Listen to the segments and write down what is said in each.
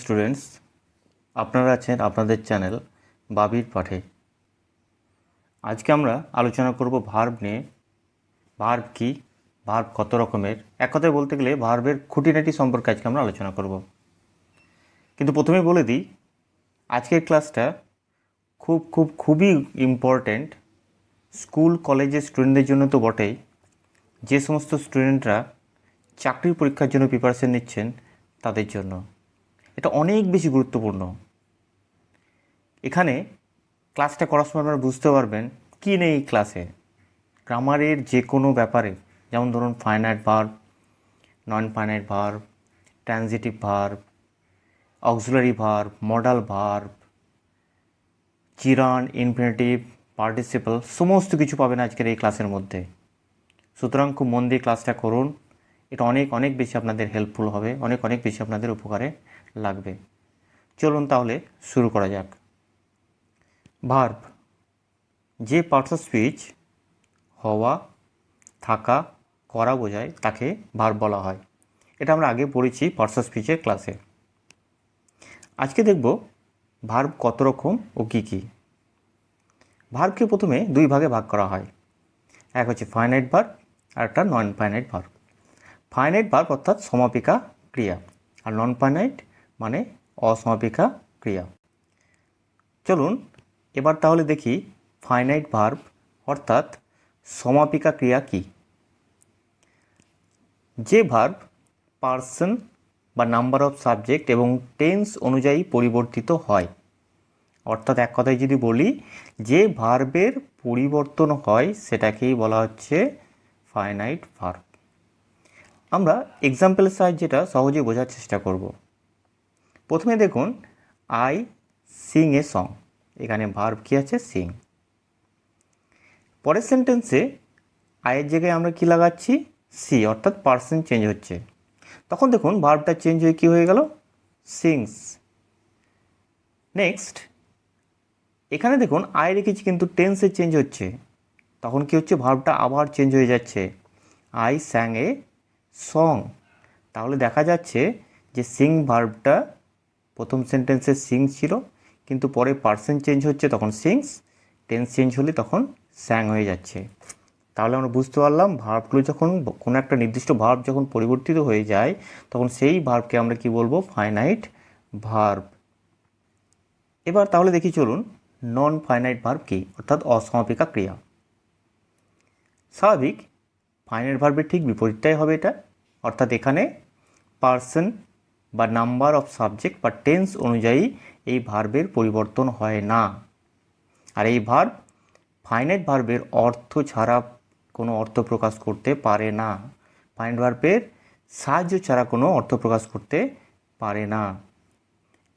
Students, আপনারা আছেন আপনাদের চ্যানেল বাবির পাঠে। আজকে আমরা আলোচনা করব ভার্ব নিয়ে। ভার্ব কি, ভার্ব কত রকমের, এক কথায় বলতে গেলে ভার্বের খুঁটিনাটি সম্পর্কে আজকে আমরা আলোচনা করব। কিন্তু প্রথমে বলে দিই, আজকের ক্লাসটা খুবই ইম্পর্ট্যান্ট স্কুল কলেজের স্টুডেন্টদের জন্য তো বটেই, যে সমস্ত স্টুডেন্টরা চাকরির পরীক্ষার জন্য প্রিপারেশন নিচ্ছেন তাদের জন্য এটা অনেক বেশি গুরুত্বপূর্ণ। এখানে ক্লাসটা করার সময় আপনারা বুঝতে পারবেন কী নেই ক্লাসে। গ্রামারের যে কোনো ব্যাপারে, যেমন ধরুন finite verb, non finite verb, transitive verb, auxiliary verb, modal verb, জিরান্ড, infinitive, participle, সমস্ত কিছু পাবেন আজকের এই ক্লাসের মধ্যে। সুতরাং খুব মন দিয়ে ক্লাসটা করুন, এটা অনেক বেশি আপনাদের হেল্পফুল হবে, অনেক বেশি আপনাদের উপকারে লাগবে। চলুন তাহলে শুরু করা যাক। ভার্ব, যে পার্টস অফ স্পিচ হওয়া, থাকা, করা বোঝায় তাকে ভার্ব বলা হয়। এটা আমরা আগে পড়েছি পার্টস অফ স্পিচের ক্লাসে। আজকে দেখব ভার্ব কত রকম ও কী কী। ভার্বকে প্রথমে দুই ভাগে ভাগ করা হয়, এক হচ্ছে ফাইনাইট ভার্ব আর একটা non finite verb. Finite verb অর্থাৎ সমাপিকা ক্রিয়া, আর নন ফাইনাইট মানে অসমাপিকা ক্রিয়া। চলুন এবার তাহলে দেখি ফাইনাইট ভার্ব অর্থাৎ সমাপিকা ক্রিয়া কী। যে ভার্ব পার্সন বা নাম্বার অফ সাবজেক্ট এবং টেন্স অনুযায়ী পরিবর্তিত হয়, অর্থাৎ এক কথায় যদি বলি, যে ভার্বের পরিবর্তন হয় সেটাকেই বলা হচ্ছে ফাইনাইট ভার্ব। আমরা এক্সাম্পলের সাহায্যে যেটা সহজে বোঝার চেষ্টা করব। প্রথমে দেখুন, আই সিং এ সং, এখানে ভার্ব কী আছে? সিং। পরের সেন্টেন্সে আয়ের জায়গায় আমরা কি লাগাচ্ছি? সি, অর্থাৎ পার্সন চেঞ্জ হচ্ছে। তখন দেখুন ভার্বটা চেঞ্জ হয়ে কী হয়ে গেল? সিংস। নেক্সট, এখানে দেখুন আয় রেখেছি কিন্তু টেন্সে চেঞ্জ হচ্ছে, তখন কি হচ্ছে? ভার্বটা আবার চেঞ্জ হয়ে যাচ্ছে, আই স্যাং এ সং। তাহলে দেখা যাচ্ছে যে সিং ভার্বটা প্রথম সেন্টেন্সে সিং ছিল, কিন্তু পরে পার্সন চেঞ্জ হচ্ছে তখন সিংস, টেন্স চেঞ্জ হলে তখন স্যাং হয়ে যাচ্ছে। তাহলে আমরা বুঝতে পারলাম ভার্বগুলো যখন কোনো একটা নির্দিষ্ট ভার্ব যখন পরিবর্তিত হয়ে যায় তখন সেই ভার্বকে আমরা কি বলবো? Finite verb. এবার তাহলে দেখি চলুন নন ফাইনাইট ভার্ব কী, অর্থাৎ অসমাপিকা ক্রিয়া। স্বাভাবিক ফাইনাইট ভার্বের ঠিক বিপরীতটাই হবে এটা, অর্থাৎ এখানে পার্সন বা নাম্বার অফ সাবজেক্ট বা টেন্স অনুযায়ী এই ভার্বের পরিবর্তন হয় না। আর এই ভার্ব ফাইনাইট ভার্বের অর্থ ছাড়া কোনো অর্থ প্রকাশ করতে পারে না, ফাইনাইট ভার্বের সাহায্য ছাড়া কোনো অর্থ প্রকাশ করতে পারে না।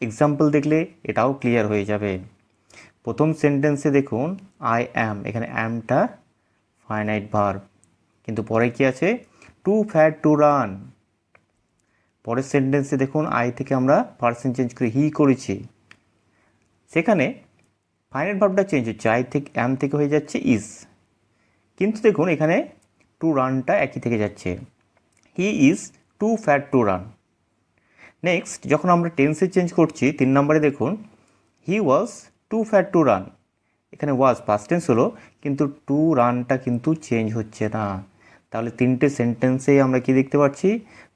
এক্সাম্পল দেখলে এটাও ক্লিয়ার হয়ে যাবে। প্রথম সেন্টেন্সে দেখুন আই অ্যাম, এখানে অ্যামটা ফাইনাইট ভার্ব, কিন্তু পরে কি আছে? Too fat to run. পরের সেন্টেন্সে দেখুন আই থেকে আমরা পার্সন চেঞ্জ করে হি করেছি, সেখানে ফাইনাইট ভার্বটা চেঞ্জ হচ্ছে, আই থেকে অ্যাম থেকে হয়ে যাচ্ছে ইজ, কিন্তু দেখুন এখানে টু রানটা একই থেকে যাচ্ছে, he is too fat to run. Next, যখন আমরা টেন্সে চেঞ্জ করছি 3 নম্বরে দেখুন he was too fat to run, এখানে ওয়াজ পাস্ট টেন্স হলো কিন্তু টু রানটা কিন্তু চেঞ্জ হচ্ছে না। তাহলে তিনটে সেন্টেন্সেই আমরা কি দেখতে পাচ্ছি?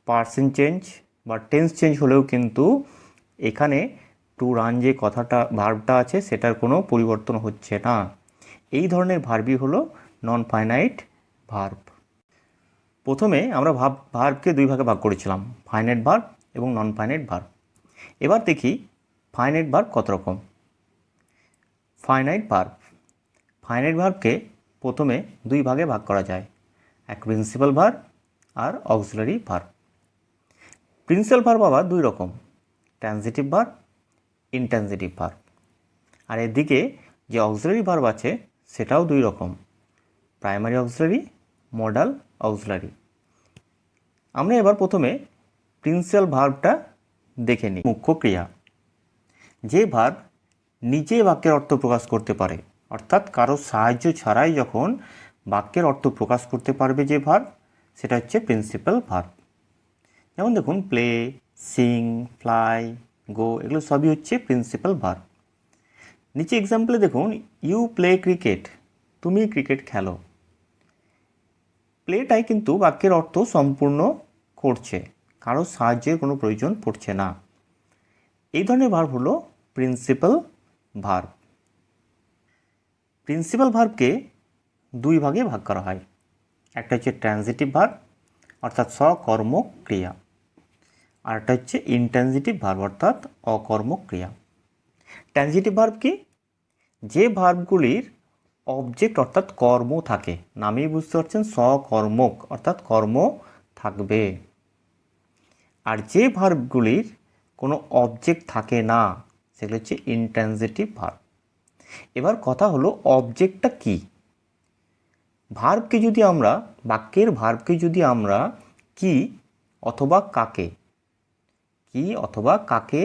পার্সন চেঞ্জ বা টেন্স চেঞ্জ হলেও কিন্তু এখানে টু রান যে কথাটা ভার্বটা আছে সেটার কোনো পরিবর্তন হচ্ছে না। এই ধরনের ভার্বই হলো নন ফাইনাইট ভার্ব। প্রথমে আমরা ভার্বকে দুই ভাগে ভাগ করেছিলাম, ফাইনাইট ভার্ব এবং নন ফাইনাইট ভার্ব। এবার দেখি ফাইনাইট ভার্ব কত রকম। ফাইনাইট ভার্ব, ফাইনাইট ভার্বকে প্রথমে দুই ভাগে ভাগ করা যায়, এক প্রিন্সিপাল ভার্ব আর অক্সিলারি ভার্ব। প্রিন্সিপাল ভার্ব আবার দুই রকম, ট্রানজিটিভ ভার্ব, ইনট্রানজিটিভ ভার্ব। আর এদিকে যে অক্সিলারি ভার্ব আছে সেটাও দুই রকম, প্রাইমারি অক্সিলারি, মডাল অক্সিলারি। আমরা এবার প্রথমে প্রিন্সিপাল ভার্বটা দেখে নিই। মুখ্য ক্রিয়া, যে ভার্ব নিজে বাক্যের অর্থ প্রকাশ করতে পারে, অর্থাৎ কারো সাহায্য ছাড়াই যখন বাক্যের অর্থ প্রকাশ করতে পারবে যে ভার্ব, সেটা হচ্ছে প্রিন্সিপাল ভার্ব। যেমন দেখুন প্লে, সিং, ফ্লাই, গো, এগুলো সবই হচ্ছে প্রিন্সিপাল ভার্ব। নিচে এক্সাম্পলে দেখুন, ইউ প্লে ক্রিকেট, তুমি ক্রিকেট খেলো। প্লেটাই কিন্তু বাক্যের অর্থ সম্পূর্ণ করছে, কারো সাহায্যের কোনো প্রয়োজন পড়ছে না। এই ধরনের ভার্ব হলো প্রিন্সিপাল ভার্ব। প্রিন্সিপাল ভার্বকে দুই ভাগে ভাগ করা হয়। একটা হচ্ছে ট্রানজিটিভ ভার্ব অর্থাৎ সকর্মক ক্রিয়া, আর একটা হচ্ছে ইনট্রানজিটিভ ভার্ব অর্থাৎ অকর্মক ক্রিয়া। ট্রানজিটিভ ভার্ব কি? যে ভার্বগুলির অবজেক্ট অর্থাৎ কর্ম থাকে, নামেই বুঝতে পারছেন সকর্মক অর্থাৎ কর্ম থাকবে। আর যে ভার্বগুলির কোনো অবজেক্ট থাকে না সেগুলো হচ্ছে ইনট্রানজিটিভ ভার্ব। এবার কথা হলো অবজেক্টটা কি? ভার্বকে যদি আমরা, বাক্যের ভার্বকে যদি আমরা কি অথবা কাকে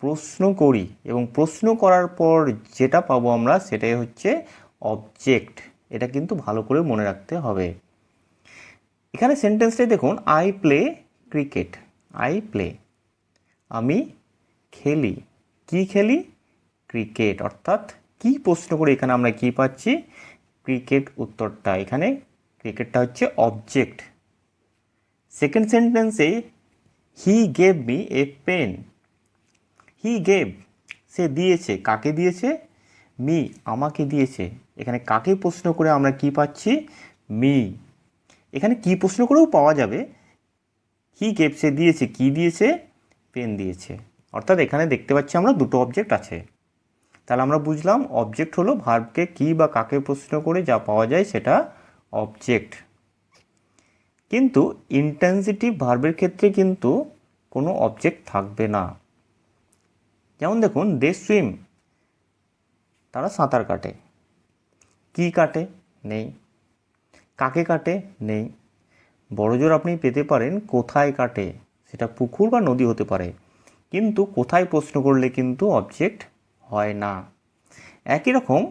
প্রশ্ন করি এবং প্রশ্ন করার পর যেটা পাবো আমরা সেটাই হচ্ছে অবজেক্ট। এটা কিন্তু ভালো করে মনে রাখতে হবে। এখানে সেন্টেন্সটাই দেখুন, I play cricket, I play, আমি খেলি, কি খেলি? ক্রিকেট। অর্থাৎ কি প্রশ্ন করে এখানে আমরা কি পাচ্ছি? ক্রিকেট উত্তরটা। এখানে ক্রিকেটটা হচ্ছে অবজেক্ট। সেকেন্ড সেন্টেন্সে he gave me a pen, he gave, সে দিয়েছে, কাকে দিয়েছে? মি, আমাকে দিয়েছে। এখানে কাকে প্রশ্ন করে আমরা কি পাচ্ছি? মি। এখানে কি প্রশ্ন করেও পাওয়া যাবে, হি গেভ, সে দিয়েছে, কি দিয়েছে? পেন দিয়েছে। অর্থাৎ এখানে দেখতে পাচ্ছি আমরা দুটো অবজেক্ট আছে। তাহলে আমরা বুঝলাম অবজেক্ট হলো ভার্বকে কি বা কাকে প্রশ্ন করে যা পাওয়া যায় সেটা অবজেক্ট। কিন্তু ইনট্রানজিটিভ ভার্বের ক্ষেত্রে কিন্তু কোনো অবজেক্ট থাকবে না। যেমন দেখুন, দে সুইম, তারা সাঁতার কাটে। কি কাটে? নেই। কাকে কাটে? নেই। বড়জোর আপনি পেতে পারেন কোথায় কাটে, সেটা পুকুর বা নদী হতে পারে, কিন্তু কোথায় প্রশ্ন করলে কিন্তু অবজেক্ট হয় না। একই রকম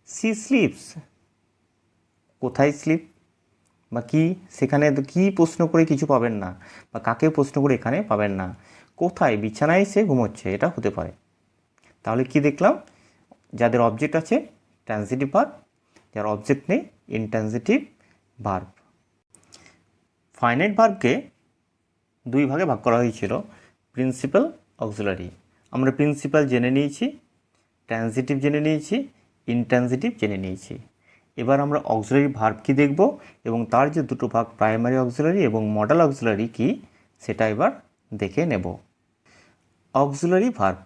সি স্লিপস, কোথায় স্লিপ বা কি, সেখানে কি প্রশ্ন করে কিছু পাবেন না, বা কাকে প্রশ্ন করে এখানে পাবেন না। কোথায়? বিছানায় সে ঘুমোচ্ছে, এটা হতে পারে। তাহলে কি দেখলাম? যাদের অবজেক্ট আছে ট্রানজিটিভ ভার্ব, যার অবজেক্ট নেই ইনট্রানজিটিভ ভার্ব। ফাইনাইট ভার্বকে দুই ভাগে ভাগ করা হয়েছিল, প্রিন্সিপাল, অক্সিলারি। আমরা প্রিন্সিপাল জেনে নিয়েছি, ট্রানজিটিভ জেনে নিয়েছি, ইনট্রানজিটিভ জেনে নিয়েছি। এবার আমরা অক্সিলারি ভার্ব কি দেখব এবং তার যে দুটো ভাগ প্রাইমারি অক্সিলারি এবং মডাল অক্সিলারি কি সেটা এবার দেখে নেব। অক্সিলারি ভার্ব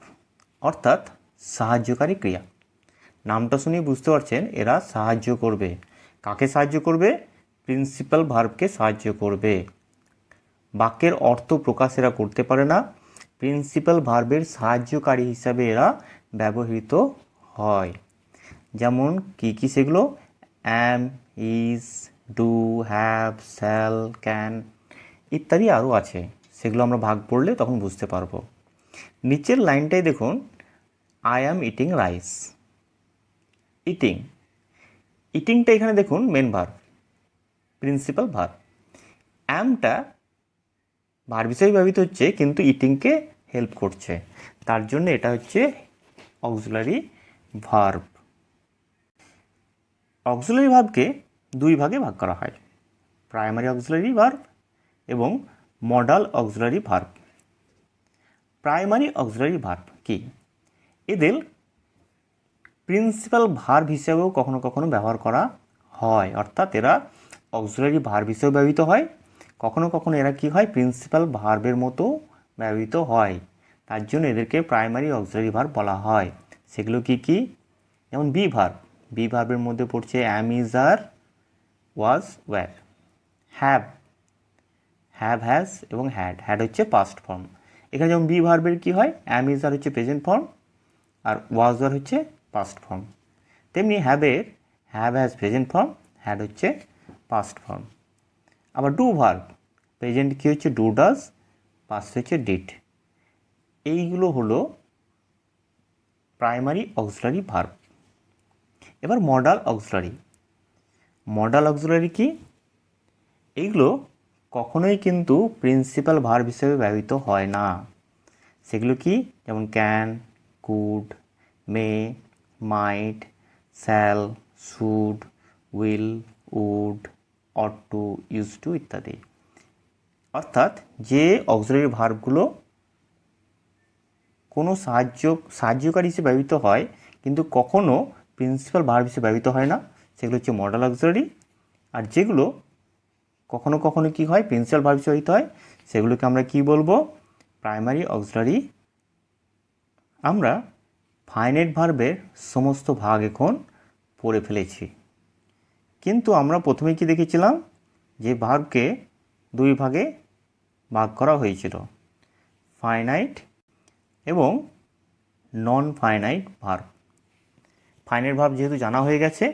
অর্থাৎ সাহায্যকারী ক্রিয়া। নামটা শুনে বুঝতে পারছেন এরা সাহায্য করবে। কাকে সাহায্য করবে? প্রিন্সিপাল ভার্বকে সাহায্য করবে। বাক্যের অর্থ প্রকাশ এরা করতে পারে না, প্রিন্সিপাল ভার্বের সাহায্যকারী হিসাবে এরা ব্যবহৃত হয়। যেমন কি কি সেগুলো? Am, is, do, have, shall, can ইত্যাদি আরও আছে, সেগুলো আমরা ভাগ পড়লে তখন বুঝতে পারবো। নিচের লাইনটাই দেখুন, I am eating rice. Eating, ইটিংটা এখানে দেখুন মেন ভার্ব, প্রিন্সিপাল ভার্ব। অ্যামটা ভার্ব হিসেবে ব্যবহৃত হচ্ছে কিন্তু ইটিংকে হেল্প করছে, তার জন্য এটা হচ্ছে অক্সিলারি ভার্ব। অক্সিলারি ভার্বকে দুই ভাগে ভাগ করা হয়, প্রাইমারি অক্সিলারি ভার্ব এবং modal auxiliary verb. Primary auxiliary verb কি? এদের প্রিন্সিপাল ভার্ব হিসেবেও কখনো কখনো ব্যবহার করা হয়, অর্থাৎ এরা অক্সিলারি ভার্ব হিসেবে ব্যবহৃত হয়, কখনো কখনো এরা কি হয়? প্রিন্সিপাল ভার্বের মতো ব্যবহৃত হয়, তার জন্য এদেরকে প্রাইমারি অক্সিলারি ভার্ব বলা হয়। সেগুলো কি কি? যেমন বি ভার্ব, বি ভার্বের মধ্যে পড়ছে am, is, are, was, were. Have, have, has এবং হ্যাড, হ্যাড হচ্ছে পাস্ট ফর্ম। এখানে যেমন বি ভার্বের কী হয়? অ্যাম, ইজ, আর হচ্ছে প্রেজেন্ট ফর্ম আর ওয়াজ, ওয়ার হচ্ছে পাস্ট ফর্ম। তেমনি হ্যাভের have, has present form, had হচ্ছে পাস্ট ফর্ম। আবার ডু ভার্ব, প্রেজেন্ট কী হচ্ছে? ডু, ডাজ, পাস্ট হচ্ছে ডিড। এইগুলো হলো প্রাইমারি অক্সিলারি ভার্ব। এবার মডাল অক্সিলারি। মডাল অক্সিলারি কি? এইগুলো কখনোই কিন্তু প্রিন্সিপাল ভার্ব হিসেবে ব্যবহৃত হয় না, সেগুলো কি? যেমন can, could, may, might, shall, should, will, would, ought to, use to ইত্যাদি। অর্থাৎ যে অক্সিলারি ভার্বগুলো কোনো সাহায্যকারী হিসেবে ব্যবহৃত হয় কিন্তু কখনো প্রিন্সিপাল ভার্ব হিসেবে ব্যবহৃত হয় না, সেগুলো হচ্ছে মডাল অক্সিলারি। আর যেগুলো কখনো কখনো কি হয় প্রিন্সিপাল ভার্ব হিসেবে ব্যবহৃত হয়, সেগুলোকে আমরা কি বলবো? Primary auxiliary. আমরা ফাইনাইট ভার্বের সমস্ত ভাগ এখন পড়ে ফেলেছি, কিন্তু আমরা প্রথমে কি দেখেছিলাম যে ভার্বকে দুই ভাগে ভাগ করা হয়েছিল, ফাইনাইট এবং non finite verb. Finite verb যেহেতু জানা হয়ে গেছে,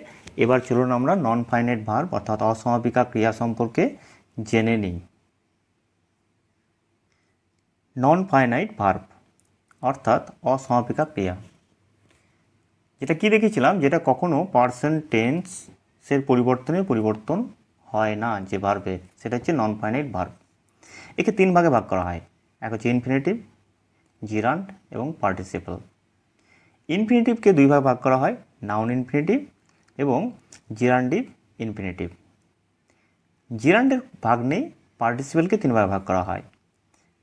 এবার চলুন আমরা নন ফাইনাইট ভার্ব অর্থাৎ অসমাপিকা ক্রিয়া সম্পর্কে জেনে নিই। নন ফাইনাইট ভার্ব অর্থাৎ অসমাপিকা ক্রিয়া, যেটা কি দেখেছিলাম, যেটা কখনো পার্সন টেন্সের পরিবর্তন হয় না যে ভার্বে, সেটা হচ্ছে নন ফাইনাইট ভার্ব। একে তিন ভাগে ভাগ করা হয়, এক হচ্ছে ইনফিনিটিভ, জিরান্ড এবং পার্টিসিপল। ইনফিনিটিভকে দুই ভাগে ভাগ করা হয়, নাউন ইনফিনিটিভ এবং জিরান্ডিভ ইনফিনিটিভ। জিরান্ডের ভাগ নেই, পার্টিসিপলকে তিন ভাগে ভাগ করা হয়,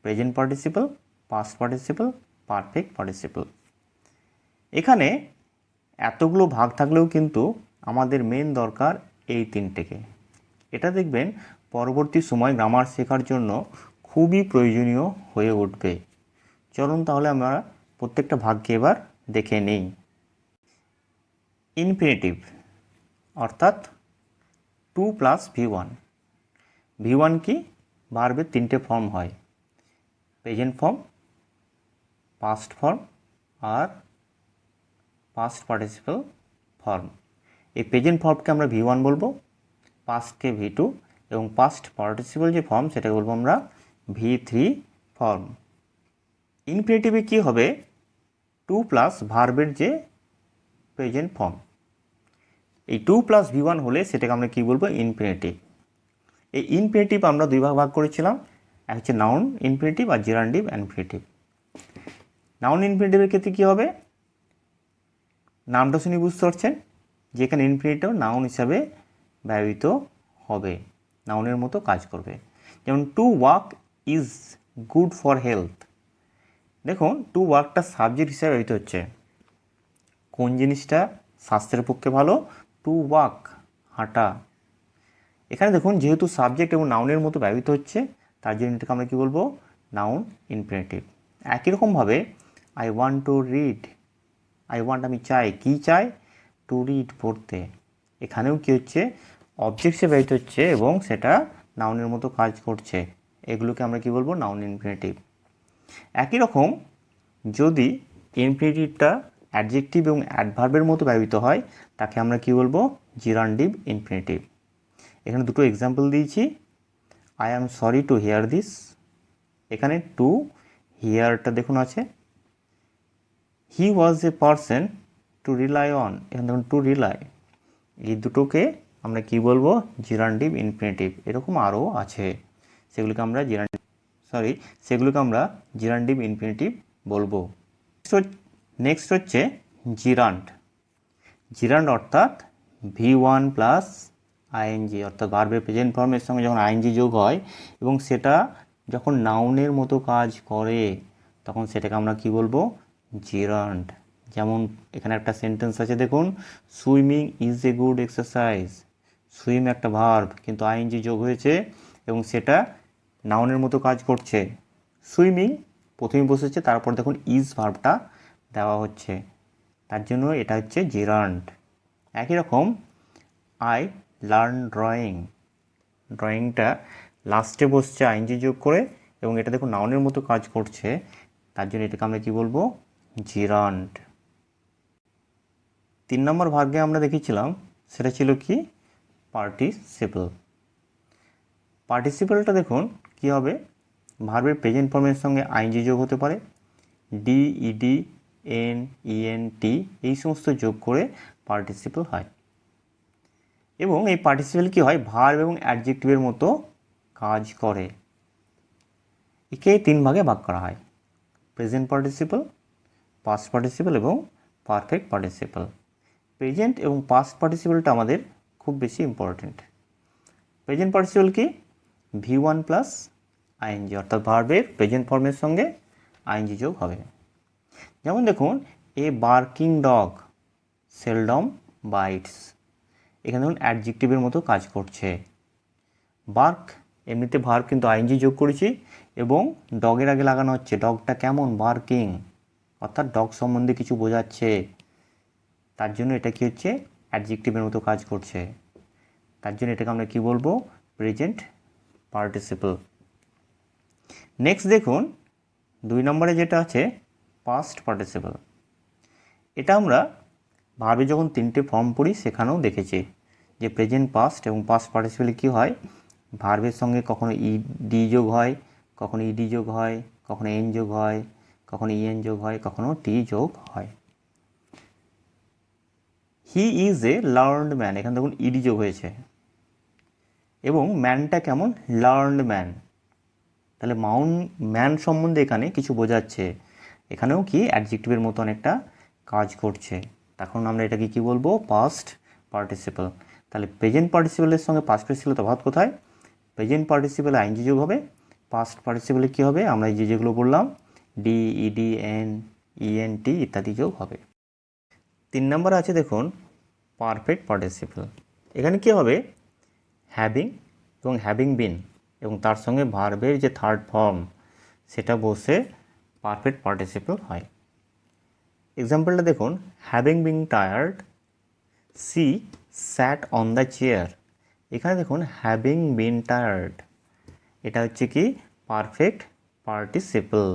present participle, past participle, perfect participle. এখানে এতগুলো ভাগ থাকলেও কিন্তু আমাদের মেন দরকার এই তিনটেকে। এটা দেখবেন পরবর্তী সময় গ্রামার শেখার জন্য খুবই প্রয়োজনীয় হয়ে উঠবে। চলুন তাহলে আমরা প্রত্যেকটা ভাগকে এবার দেখে নিই। ইনফিনিটিভ অর্থাৎ 2+V1। V1 কি? ভার্বের তিনটে ফর্ম হয়, প্রেজেন্ট ফর্ম, পাস্ট ফর্ম আর পাস্ট পার্টিসিপল ফর্ম। এই প্রেজেন্ট ফর্মকে আমরা V1 বলবো, পাস্টকে V2 এবং পাস্ট পার্টিসিপল যে ফর্ম সেটাকে বলবো আমরা V3 ফর্ম। ইনফিনিটিভে কি হবে? 2+ ভার্বের যে প্রেজেন্ট ফর্ম, এই 2+V1 হলে সেটাকে আমরা কি বলবো? ইনফিনিটিভ। এই ইনফিনিটিভ আমরা দুই ভাগ করেছিলাম, এক হচ্ছে নাউন ইনফিনিটিভ আর জিরান্ডিভ ইনফিনিটিভ। নাউন ইনফিনিটিভের ক্ষেত্রে কী হবে? নামটা শুনে বুঝতে পারছেন যেখানে ইনফিনিটিভ নাউন হিসাবে ব্যবহৃত হবে, নাউনের মতো কাজ করবে। যেমন to walk is good for health. দেখুন টু ওয়াকটা সাবজেক্ট হিসাবে ব্যবহৃত হচ্ছে, কোন জিনিসটা স্বাস্থ্যের পক্ষে ভালো? টু ওয়াক, হাঁটা। এখানে দেখুন যেহেতু সাবজেক্ট এবং নাউনের মতো ব্যবহৃত হচ্ছে, তার জন্য এটাকে আমরা কী বলবো? Noun infinitive. একই রকমভাবে I want to read, I want আমি চাই, কী চাই? টু রিড, পড়তে। এখানেও কী হচ্ছে? অবজেক্ট হিসেবে ব্যবহৃত হচ্ছে এবং সেটা নাউনের মতো কাজ করছে, এগুলোকে আমরা কী বলবো? Noun infinitive. একই রকম যদি ইনফিনিটিভটা অ্যাডজেক্টিভ এবং অ্যাডভার্বের মতো ব্যবহৃত হয়, তাকে আমরা কী বলবো? Gerundive infinitive. এখানে দুটো এক্সাম্পল দিয়েছি, I am sorry to hear this. এখানে টু হিয়ারটা দেখুন আছে, he was a person to rely on, এখানে দেখুন টু রিলাই। এই দুটোকে আমরা কি বলবো? Gerundive infinitive. এরকম আরও আছে, সেগুলোকে আমরা জিরান্ডিভ ইনফিনিটিভ বলবো। নেক্সট হচ্ছে জিরান্ড। জিরান্ড অর্থাৎ V1 + ING, অর্থাৎ ভার্বের প্রেজেন্ট ফর্মের সঙ্গে যখন ING যোগ হয় এবং সেটা যখন নাউনের মতো কাজ করে, তখন সেটাকে আমরা কি বলবো? জিরান্ড। যেমন এখানে একটা সেন্টেন্স আছে দেখুন, swimming is a good exercise. Swim একটা ভার্ব কিন্তু ING যোগ হয়েছে এবং সেটা নাউনের মতো কাজ করছে। সুইমিং প্রথমে বসেছে, তারপর দেখুন ইজ ভার্বটা দেওয়া হচ্ছে, তার জন্য এটা হচ্ছে জিরান্ড। একই রকম আই লার্ন ড্রয়িং, ড্রয়িংটা লাস্টে বসছে ING যোগ করে এবং এটা দেখুন নাউনের মতো কাজ করছে, তার জন্য এটাকে আমরা কী বলবো? জিরান্ড। 3 নম্বর ভাগে আমরা দেখেছিলাম, সেটা ছিল কি? পার্টিসিপল। পার্টিসিপলটা দেখুন কি হবে? ভার্বের প্রেজেন্ট ফর্মের সঙ্গে ING যোগ হতে পারে, ডি, ইডি, এন, ইএনটি এই সমস্ত যোগ করে পার্টিসিপল হয়। এবং এই পার্টিসিপল কি হয়? ভার্ব এবং অ্যাডজেক্টিভের মতো কাজ করে। একে 3 ভাগে ভাগ করা হয়, প্রেজেন্ট পার্টিসিপল, পাস্ট পার্টিসিপল এবং পারফেক্ট পার্টিসিপল। প্রেজেন্ট এবং পাস্ট পার্টিসিপলটা আমাদের খুব বেশি ইম্পর্টেন্ট। প্রেজেন্ট পার্টিসিপল কি? V1 প্লাস আইএনজি, অর্থাৎ ভার্বের প্রেজেন্ট ফর্মের সঙ্গে আইএনজি যোগ হবে। যেমন দেখুন, a barking dog seldom bites, এখানে দেখুন অ্যাডজেক্টিভের মতো কাজ করছে। বার্ক এমনিতে ভার্ব, কিন্তু আইএনজি যোগ করেছি এবং ডগের আগে লাগানো হচ্ছে ডগটা কেমন, বার্কিং, অর্থাৎ ডগ সম্বন্ধে কিছু বোঝাচ্ছে, তার জন্য এটা কি হচ্ছে, অ্যাডজেক্টিভের মতো কাজ করছে, তার জন্য এটাকে আমরা কি বলবো, প্রেজেন্ট পার্টিসিপল। নেক্সট দেখুন 2 নম্বরে যেটা আছে পাস্ট পার্টিসিপল। এটা আমরা ভার্বে যখন 3টে ফর্ম পড়ি সেখানেও দেখেছি যে প্রেজেন্ট পাস্ট এবং পাস্ট পার্টিসিপলে কী হয়, ভার্বের সঙ্গে কখনো ইডি যোগ হয়, কখনো ইডি যোগ হয়, কখনো এন যোগ হয়, কখনো ইএন যোগ হয়, কখনো টি যোগ হয়। He is a learned man, এখানে দেখুন ইডি যোগ হয়েছে এবং ম্যানটা কেমন, লার্নড ম্যান, তাহলে ম্যান সম্বন্ধে এখানে কিছু বোঝাচ্ছে, এখানেও কি অ্যাডজেক্টিভের মতো অনেকটা কাজ করছে, তখন আমরা এটাকে কি বলবো, পাস্ট পার্টিসিপল। তাহলে প্রেজেন্ট পার্টিসিপলের সঙ্গে পাস্ট পার্টিসিপলের তফাৎ কোথায়, প্রেজেন্ট পার্টিসিপলে আইএনজি যোগ হবে, পাস্ট পার্টিসিপলে কী হবে, আমরা যেগুলো বললাম ডি, ইডি, এন, ইএনটি ইত্যাদি যোগ হবে। 3 নম্বর আছে দেখুন পারফেক্ট পার্টিসিপল। এখানে কী হবে, হ্যাভিং এবং হ্যাভিং বিন এবং তার সঙ্গে ভার্বের যে থার্ড ফর্ম সেটা বসে পারফেক্ট পার্টিসিপল হয়। এক্সাম্পলটা দেখুন, having been tired she sat on the chair. এখানে দেখুন হ্যাভিং বিন টায়ার্ড, এটা হচ্ছে কি পারফেক্ট পার্টিসিপল।